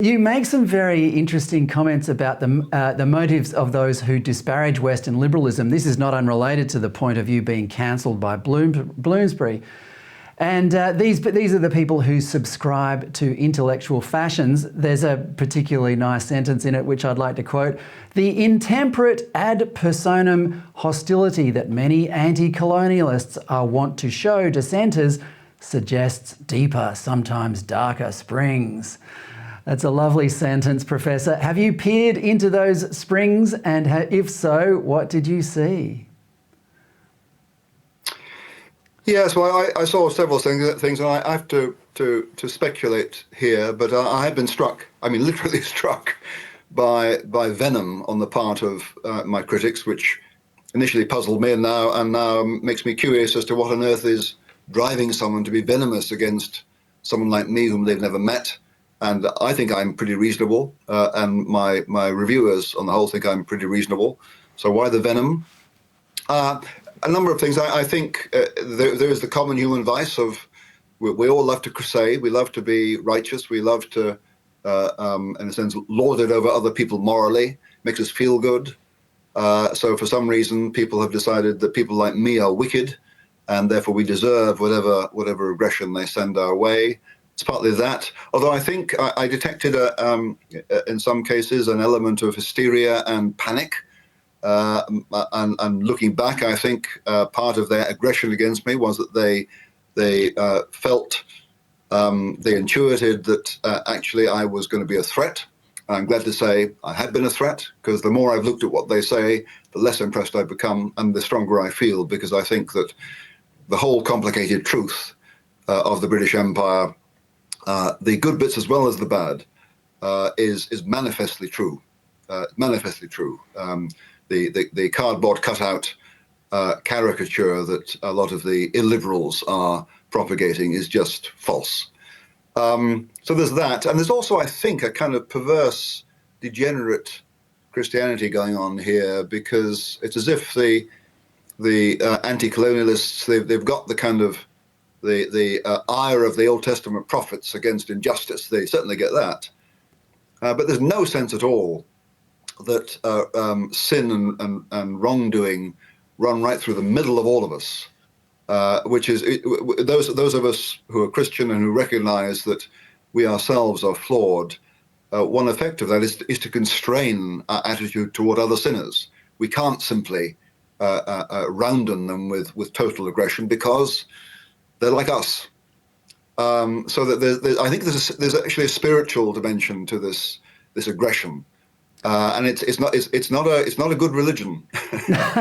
You make some very interesting comments about the motives of those who disparage Western liberalism. This is not unrelated to the point of you being cancelled by Bloomsbury. And these are the people who subscribe to intellectual fashions. There's a particularly nice sentence in it which I'd like to quote. The intemperate ad personam hostility that many anti-colonialists are wont to show dissenters suggests deeper, sometimes darker springs. That's a lovely sentence, Professor. Have you peered into those springs? And if so, what did you see? Yes, well, I saw several things, and I have to speculate here, but I have been struck, I mean, literally struck by venom on the part of my critics, which initially puzzled me and now makes me curious as to what on earth is driving someone to be venomous against someone like me whom they've never met. And I think I'm pretty reasonable, and my reviewers on the whole think I'm pretty reasonable. So why the venom? A number of things. I think there is the common human vice of we all love to crusade. We love to be righteous. We love to, in a sense, lord it over other people morally. Makes us feel good. So for some reason, people have decided that people like me are wicked, and therefore we deserve whatever aggression they send our way. It's partly that, although I think I detected, in some cases, an element of hysteria and panic. And looking back, I think part of their aggression against me was that they felt, they intuited that actually I was going to be a threat. And I'm glad to say I have been a threat, because the more I've looked at what they say, the less impressed I've become and the stronger I feel, because I think that the whole complicated truth of the British Empire, the good bits as well as the bad, is manifestly true. Manifestly true. The cardboard cutout caricature that a lot of the illiberals are propagating is just false. So there's that, and there's also, I think, a kind of perverse, degenerate Christianity going on here, because it's as if the anti-colonialists, they've got the kind of the ire of the Old Testament prophets against injustice. They certainly get that, but there's no sense at all that sin and wrongdoing run right through the middle of all of us, which is those of us who are Christian and who recognize that we ourselves are flawed. One effect of that is to constrain our attitude toward other sinners. We can't simply round on them with total aggression, because they're like us. So that I think there's actually a spiritual dimension to this aggression. And it's not a good religion.